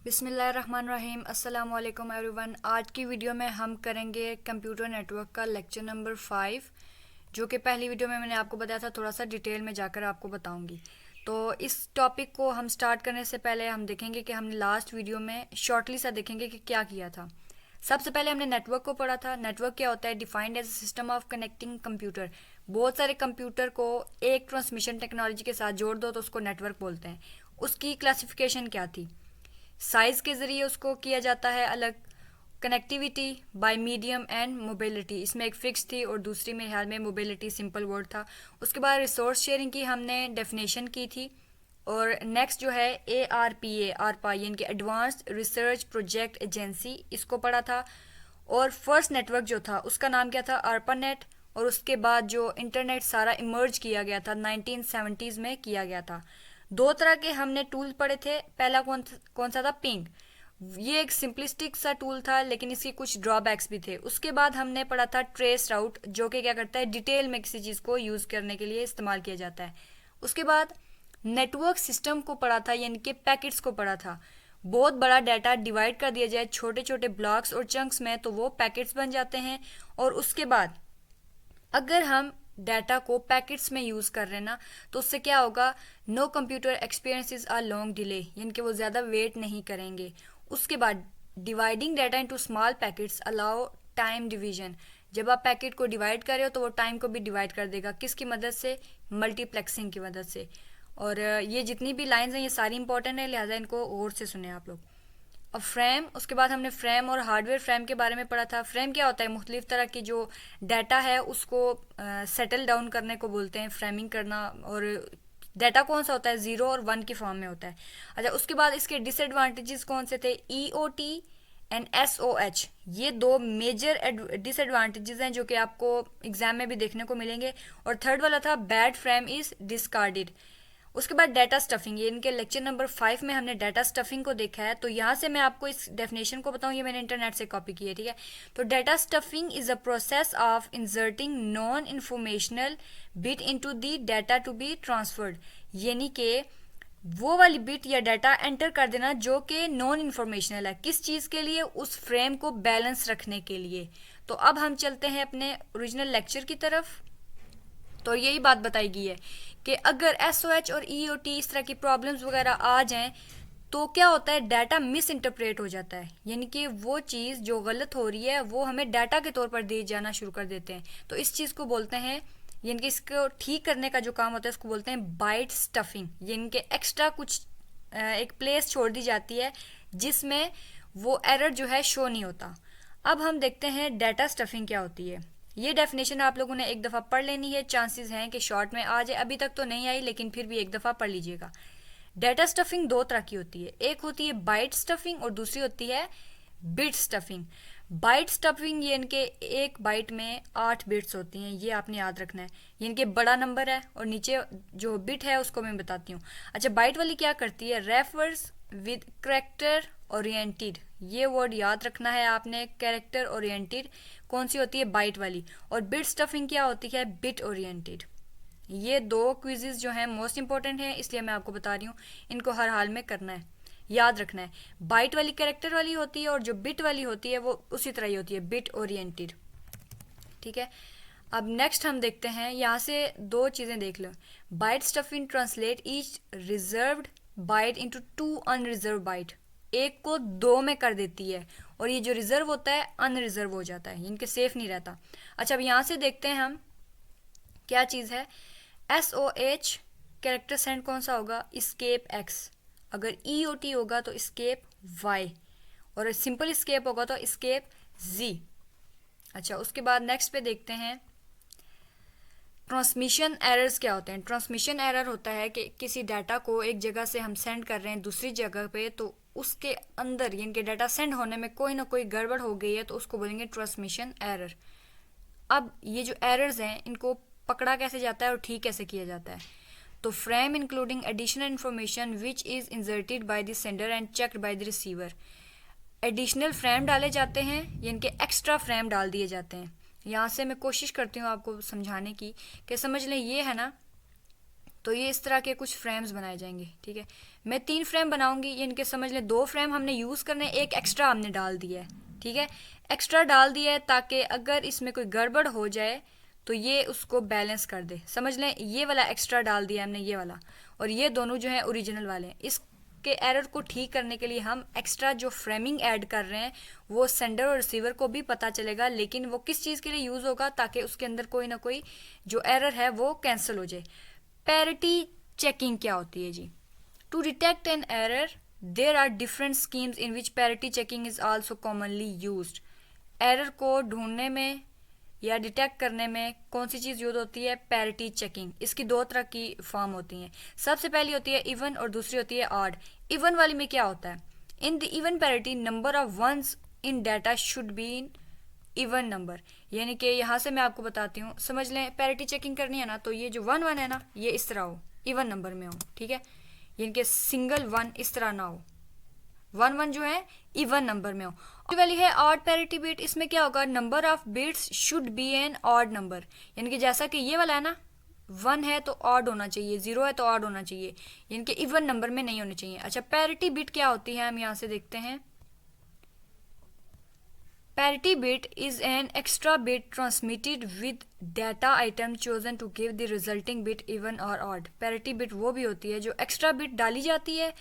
बिस्मिल्लाहिर्रहमानिर्रहीम। अस्सलाम वालेकुम एवरीवन। आज की वीडियो में हम करेंगे कंप्यूटर नेटवर्क का लेक्चर नंबर 5, जो कि पहली वीडियो में मैंने आपको बताया था। थोड़ा सा डिटेल में जाकर आपको बताऊंगी। तो इस टॉपिक को हम स्टार्ट करने से पहले हम देखेंगे कि हमने लास्ट वीडियो में शॉर्टली सा देखेंगे कि क्या किया था। सबसे पहले हमने नेटवर्क को पढ़ा था। नेटवर्क क्या होता है? Defined as a system of connecting computer. बहुत सारे कंप्यूटर को एक ट्रांसमिशन टेक्नोलॉजी के साथ जोड़ दो तो उसको नेटवर्क बोलते हैं। उसकी क्लासिफिकेशन क्या थी? साइज के ज़रिए उसको किया जाता है अलग। Connectivity bye medium and mobility, इसमें एक फिक्स थी और दूसरी में ख्याल में मोबिलिटी सिंपल वर्ड था। उसके बाद रिसोर्स शेयरिंग की हमने डेफिनेशन की थी। और नेक्स्ट जो है ARPA, आरपाई यानी कि एडवांस्ड रिसर्च प्रोजेक्ट एजेंसी, इसको पढ़ा था। और फर्स्ट नेटवर्क जो था उसका नाम क्या था? ARPANET। और उसके बाद जो इंटरनेट सारा इमर्ज किया गया था 1970s में किया गया था। दो तरह के हमने टूल पढ़े थे। पहला कौन सा था? पिंग। ये एक सिंपलिस्टिक सा टूल था, लेकिन इसके कुछ ड्रॉबैक्स भी थे। उसके बाद हमने पढ़ा था ट्रेस राउट, जो कि क्या करता है, डिटेल में किसी चीज़ को यूज़ करने के लिए इस्तेमाल किया जाता है। उसके बाद नेटवर्क सिस्टम को पढ़ा था, यानी कि पैकेट्स को पढ़ा था। बहुत बड़ा डाटा डिवाइड कर दिया जाए छोटे छोटे ब्लॉक्स और चंक्स में तो वो पैकेट्स बन जाते हैं। और उसके बाद अगर हम डाटा को पैकेट्स में यूज़ कर रहे हैं ना, तो उससे क्या होगा? No computer experiences are long delay, यानी कि वो ज़्यादा वेट नहीं करेंगे। उसके बाद dividing data into small packets allow time division. जब आप पैकेट को डिवाइड कर रहे हो तो वो टाइम को भी डिवाइड कर देगा। किसकी मदद से? मल्टीप्लेक्सिंग की मदद से। और ये जितनी भी लाइंस हैं ये सारी इंपॉर्टेंट है, लिहाजा इनको गौर से सुने आप लोग। और फ्रेम, उसके बाद हमने फ्रेम और हार्डवेयर फ्रेम के बारे में पढ़ा था। फ्रेम क्या होता है? मुख्तलिफ तरह की जो डाटा है उसको सेटल डाउन करने को बोलते हैं, फ्रेमिंग करना। और डाटा कौन सा होता है? 0 और 1 की फॉर्म में होता है। अच्छा, उसके बाद इसके डिसएडवांटेजेस कौन से थे? EOT एंड SOH, ये दो मेजर डिसएडवांटेजेस हैं जो कि आपको एग्जाम में भी देखने को मिलेंगे। और थर्ड वाला था बैड फ्रेम इज डिस्कार्डेड। उसके बाद डाटा स्टफिंग, ये इनके लेक्चर नंबर 5 में हमने डाटा स्टफिंग को देखा है। तो यहाँ से मैं आपको इस डेफिनेशन को बताऊँ, ये मैंने इंटरनेट से कॉपी की है, ठीक है। तो data stuffing is a process of inserting non informational bit into the data to be transferred, यानी कि वो वाली बिट या डाटा एंटर कर देना जो कि नॉन इंफॉर्मेशनल है। किस चीज़ के लिए? उस फ्रेम को बैलेंस रखने के लिए। तो अब हम चलते हैं अपने ओरिजिनल लेक्चर की तरफ। तो यही बात बताई गई है कि अगर SOH और EOT इस तरह की प्रॉब्लम्स वगैरह आ जाएं तो क्या होता है? डाटा मिस इंटरप्रेट हो जाता है, यानी कि वो चीज़ जो गलत हो रही है वो हमें डाटा के तौर पर दी जाना शुरू कर देते हैं। तो इस चीज़ को बोलते हैं, यानी कि इसको ठीक करने का जो काम होता है उसको बोलते हैं बाइट स्टफिंग। यानी कि एक्स्ट्रा कुछ एक प्लेस छोड़ दी जाती है जिसमें वो एरर जो है शो नहीं होता। अब हम देखते हैं डाटा स्टफिंग क्या होती है। ये डेफिनेशन आप लोगों ने एक दफ़ा पढ़ लेनी है। चांसेस हैं कि शॉर्ट में आ जाए, अभी तक तो नहीं आई लेकिन फिर भी एक दफ़ा पढ़ लीजिएगा। डाटा स्टफिंग दो तरह की होती है, एक होती है बाइट स्टफिंग और दूसरी होती है बिट स्टफिंग। बाइट स्टफिंग ये इनके एक बाइट में 8 बिट्स होती हैं, ये आपने याद रखना है। ये इनके बड़ा नंबर है और नीचे जो बिट है उसको मैं बताती हूँ। अच्छा, बाइट वाली क्या करती है? रेफर्स विद करेक्टर ओरिएंटेड, ये वर्ड याद रखना है आपने। कैरेक्टर ओरिएंटेड कौन सी होती है? बाइट वाली। और बिट स्टफिंग क्या होती है? Bit oriented. ये दो क्विजेज जो हैं मोस्ट इंपॉर्टेंट हैं, इसलिए मैं आपको बता रही हूँ, इनको हर हाल में करना है, याद रखना है। बाइट वाली कैरेक्टर वाली होती है और जो बिट वाली होती है वो उसी तरह ही होती है, बिट ओरिएंटेड, ठीक है। अब नेक्स्ट हम देखते हैं, यहाँ से दो चीज़ें देख लो। Byte stuffing translate each reserved byte into 2 unreserved byte, एक को दो में कर देती है और ये जो रिजर्व होता है अनरिजर्व हो जाता है, इनके सेफ नहीं रहता। अच्छा, अब यहाँ से देखते हैं हम क्या चीज़ है। SOH कैरेक्टर सेंड कौन सा होगा? Escape X। अगर EOT होगा तो स्केप Y। और सिंपल स्केप होगा तो स्केप Z। अच्छा, उसके बाद नेक्स्ट पे देखते हैं ट्रांसमिशन एरर्स क्या होते हैं। ट्रांसमिशन एरर होता है कि किसी डाटा को एक जगह से हम सेंड कर रहे हैं दूसरी जगह पे, तो उसके अंदर यानी कि डाटा सेंड होने में कोई ना कोई गड़बड़ हो गई है तो उसको बोलेंगे ट्रांसमिशन एरर। अब ये जो एरर्स हैं इनको पकड़ा कैसे जाता है और ठीक कैसे किया जाता है? तो frame including additional information which is inserted by the sender and checked by the receiver. Additional frame डाले जाते हैं, यानी कि एक्स्ट्रा फ्रेम डाल दिए जाते हैं। यहाँ से मैं कोशिश करती हूँ आपको समझाने की कि समझ लें, ये है ना तो ये इस तरह के कुछ फ्रेम्स बनाए जाएंगे, ठीक है। मैं 3 फ्रेम बनाऊंगी, ये इनके समझ लें 2 फ्रेम हमने यूज़ करने, एक एक्स्ट्रा हमने डाल दिया है, ठीक है। एक्स्ट्रा डाल दिया है ताकि अगर इसमें कोई गड़बड़ हो जाए तो ये उसको बैलेंस कर दे। समझ लें ये वाला एक्स्ट्रा डाल दिया हमने, ये वाला, और ये दोनों जो है ओरिजिनल वाले हैं। इसके एरर को ठीक करने के लिए हम एक्स्ट्रा जो फ्रेमिंग ऐड कर रहे हैं वो सेंडर और रिसीवर को भी पता चलेगा, लेकिन वो किस चीज़ के लिए यूज़ होगा, ताकि उसके अंदर कोई ना कोई जो एरर है वो कैंसिल हो जाए। पैरिटी चेकिंग क्या होती है जी? To detect an error there are different schemes in which parity checking is also commonly used. Error को ढूंढने में या डिटेक्ट करने में कौन सी चीज़ यूज होती है? Parity checking. इसकी 2 तरह की फॉर्म होती हैं। सबसे पहली होती है इवन और दूसरी होती है ऑड। इवन वाली में क्या होता है? In the even parity number of ones in data should be in even number. यानी कि यहाँ से मैं आपको बताती हूँ, समझ लें पैरिटी चेकिंग करनी है ना, तो ये जो 1 1 है ना, ये इस तरह हो, इवन नंबर में हो, ठीक है। यानी कि सिंगल 1 इस तरह ना हो, 1 1 जो है इवन नंबर में हो। और वाली है ऑड पैरिटी बिट। इसमें क्या होगा? Number of bits should be an odd number. यानी कि जैसा कि ये वाला है ना, 1 है तो ऑड होना चाहिए, 0 है तो ऑड होना चाहिए, यानी कि इवन नंबर में नहीं होने चाहिए। अच्छा, पैरिटी बिट क्या होती है, हम यहाँ से देखते हैं। Parity bit is an extra bit transmitted with data item chosen to give the resulting bit even or odd। Parity bit वो भी होती है जो एक्स्ट्रा बिट डाली जाती है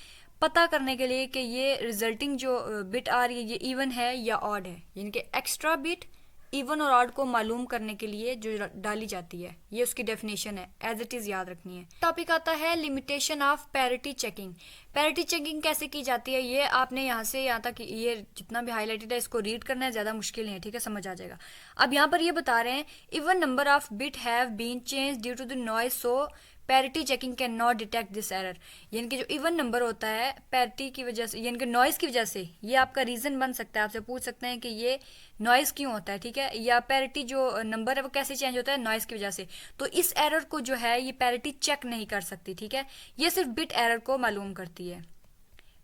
पता करने के लिए कि ये रिजल्टिंग जो बिट आ रही है ये इवन है या ऑड है। यानी कि एक्स्ट्रा बिट इवन और ऑड को मालूम करने के लिए जो डाली जाती है, ये उसकी डेफिनेशन है, एज इट इज़ याद रखनी है। टॉपिक आता है limitation of parity checking. Parity checking कैसे की जाती है, ये आपने यहाँ से यहाँ तक ये जितना भी हाईलाइटेड है इसको रीड करना है, ज़्यादा मुश्किल नहीं है, ठीक है, समझ आ जाएगा। अब यहाँ पर ये बता रहे हैं even number of bit have been change due to the noise, so parity checking can not detect this error. यानी कि जो इवन नंबर होता है पैरिटी की वजह से, यानी कि नॉइज़ की वजह से, ये आपका रीज़न बन सकता है, आपसे पूछ सकते हैं कि ये नॉइज़ क्यों होता है, ठीक है, या पैरिटी जो नंबर है वो कैसे चेंज होता है? नॉइज़ की वजह से। तो इस एरर को जो है ये पैरिटी चेक नहीं कर सकती, ठीक है, ये सिर्फ बिट एरर को मालूम करती है।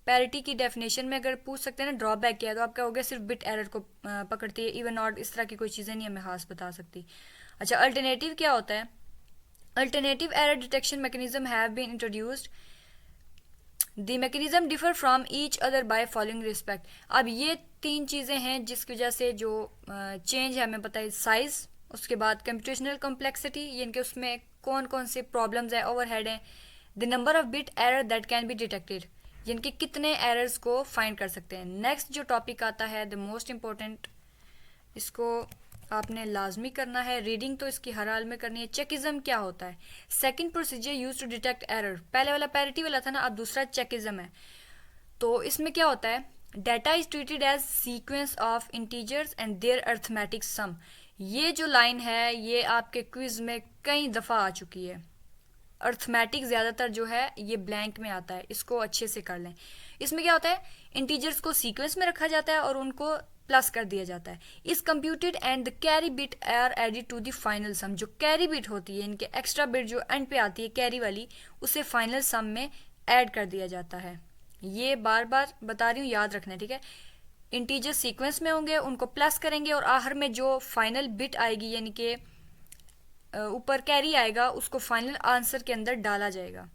पैरिटी की डेफिनेशन में अगर पूछ सकते हैं ना ड्रॉबैक क्या है, तो आप क्या होगा, सिर्फ बिट एरर को पकड़ती है, इवन ऑड इस तरह की कोई चीज़ें नहीं हमें खास बता सकती। अच्छा, अल्टरनेटिव क्या होता है? Alternative error detection mechanism have been introduced. The mechanism differ from each other by following respect। अब ये 3 चीज़ें हैं जिसकी वजह से जो चेंज है हमें पता है, साइज, उसके बाद कंप्यूटेशनल कॉम्प्लेक्सिटी, यानी कि उसमें कौन कौन से प्रॉब्लम्स है, ओवरहेड है, the number of bit error that can be detected, यानी कि कितने एरर्स को फाइंड कर सकते हैं। नेक्स्ट जो टॉपिक आता है द मोस्ट इम्पोर्टेंट, इसको आपने लाजमी करना है, रीडिंग तो इसकी हर हाल में करनी है। चेकिज्म क्या होता है? Second procedure use to detect error. पहले वाला पैरिटी वाला था ना, अब दूसरा चेकिज्म है। तो इसमें क्या होता है? Data is treated as sequence of integers and their arithmetic sum. ये जो लाइन है ये आपके क्विज में कई दफ़ा आ चुकी है। अर्थमेटिक ज़्यादातर जो है ये ब्लैंक में आता है, इसको अच्छे से कर लें। इसमें क्या होता है? इंटीजर्स को सीक्वेंस में रखा जाता है और उनको प्लस कर दिया जाता है। इस computed and the carry bit are added to the final sum. जो कैरी बिट होती है, इनके एक्स्ट्रा बिट जो एंड पे आती है कैरी वाली, उसे फाइनल सम में ऐड कर दिया जाता है। ये बार बार बता रही हूँ, याद रखना है, ठीक है। इंटीजर सीक्वेंस में होंगे, उनको प्लस करेंगे और आखिर में जो फाइनल बिट आएगी, यानी कि ऊपर कैरी आएगा, उसको फाइनल आंसर के अंदर डाला जाएगा।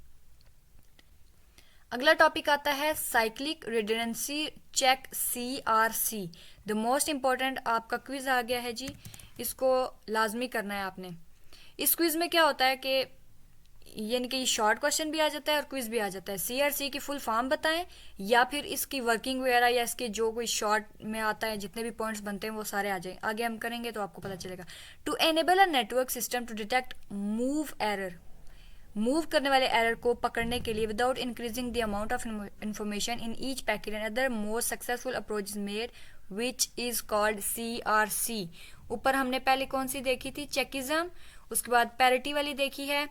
अगला टॉपिक आता है cyclic redundancy check, CRC। The most important आपका क्विज आ गया है जी, इसको लाजमी करना है आपने। इस क्विज में क्या होता है कि यानी कि शॉर्ट क्वेश्चन भी आ जाता है और क्विज भी आ जाता है। CRC की फुल फॉर्म बताएं या फिर इसकी वर्किंग वगैरह या इसके जो कोई शॉर्ट में आता है, जितने भी पॉइंट्स बनते हैं वो सारे आ जाएं। आगे हम करेंगे तो आपको पता चलेगा। To enable a network system to detect move error, move करने वाले एरर को पकड़ने के लिए without increasing the amount of information in each packet and other more successful approach is made which is called CRC। ऊपर हमने पहले कौन सी देखी थी? चेकिज्म। उसके बाद पैरिटी वाली देखी है,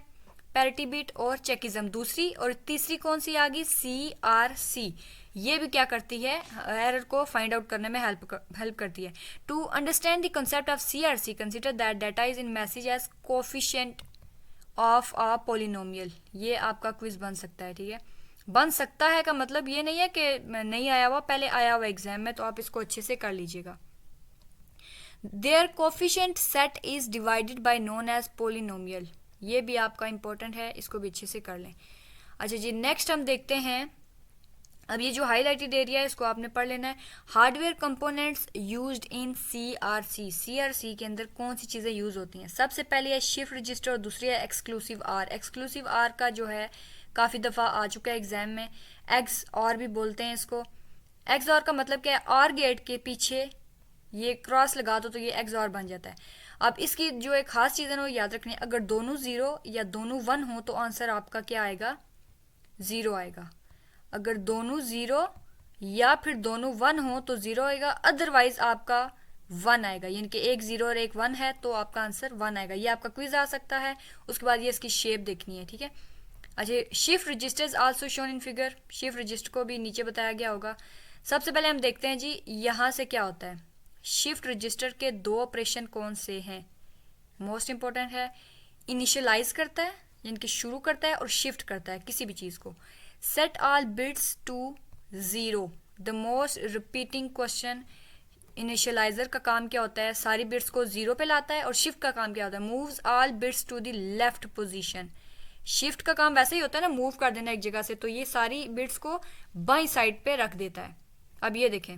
पैरिटी बिट और चेकिज्म दूसरी, और तीसरी कौन सी आ गई? CRC। ये भी क्या करती है? एरर को फाइंड आउट करने में हेल्प करती है। To understand the concept of CRC consider that data is in message as coefficient of a polynomial. ये आपका क्विज बन सकता है, ठीक है। बन सकता है का मतलब ये नहीं है कि नहीं आया हुआ, पहले आया हुआ एग्जाम में, तो आप इसको अच्छे से कर लीजिएगा। Their coefficient set is divided by known as polynomial. ये भी आपका इम्पोर्टेंट है, इसको भी अच्छे से कर लें। अच्छा जी, नेक्स्ट हम देखते हैं। अब ये जो हाईलाइटेड एरिया है इसको आपने पढ़ लेना है। Hardware components used in CRC। CRC के अंदर कौन सी चीज़ें यूज़ होती हैं? सबसे पहले है शिफ्ट रजिस्टर और दूसरी है एक्सक्लूसिव आर। एक्सक्लूसिव आर का जो है काफ़ी दफ़ा आ चुका है एग्जाम में, एक्स और भी बोलते हैं इसको। एक्स और का मतलब क्या है? आर गेट के पीछे ये क्रॉस लगा दो तो ये एक्स और बन जाता है। अब इसकी जो एक खास चीज़ है ना वो याद रखनी है, अगर दोनों 0 या दोनों 1 हो तो आंसर आपका क्या आएगा? 0 आएगा। अगर दोनों 0 या फिर दोनों 1 हो तो 0 आएगा, अदरवाइज आपका 1 आएगा। यानी कि एक 0 और एक 1 है तो आपका आंसर 1 आएगा। ये आपका क्विज आ सकता है। उसके बाद ये इसकी शेप देखनी है, ठीक है। अच्छा, shift registers also shown in figure. Shift register को भी नीचे बताया गया होगा। सबसे पहले हम देखते हैं जी यहाँ से क्या होता है। शिफ्ट रजिस्टर के 2 ऑपरेशन कौन से हैं? मोस्ट इंपॉर्टेंट है, इनिशियलाइज करता है यानी कि शुरू करता है और शिफ्ट करता है किसी भी चीज़ को। Set all bits to 0, the most repeating question. Initializer का काम क्या होता है? सारी बिट्स को 0 पे लाता है। और शिफ्ट का काम क्या होता है? Moves all bits to the left position. Shift का काम वैसे ही होता है ना, मूव कर देना एक जगह से, तो ये सारी बिट्स को बाईं साइड पे रख देता है। अब ये देखें,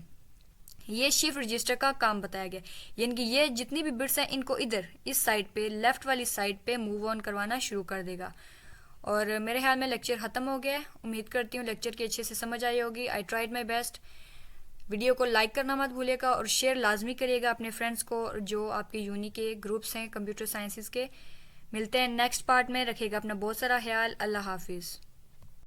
ये शिफ्ट रजिस्टर का काम बताया गया, यानी कि ये जितनी भी बिट्स हैं इनको इधर इस साइड पे, लेफ्ट वाली साइड पे मूव ऑन करवाना शुरू कर देगा। और मेरे ख्याल में लेक्चर ख़त्म हो गया है। उम्मीद करती हूँ लेक्चर की अच्छे से समझ आई होगी। I tried my best. Video को लाइक करना मत भूलिएगा और शेयर लाजमी करिएगा अपने फ्रेंड्स को जो आपके यूनी के ग्रुप्स हैं कंप्यूटर साइंसेस के। मिलते हैं नेक्स्ट पार्ट में। रखिएगा अपना बहुत सारा ख्याल। अल्लाह हाफिज़।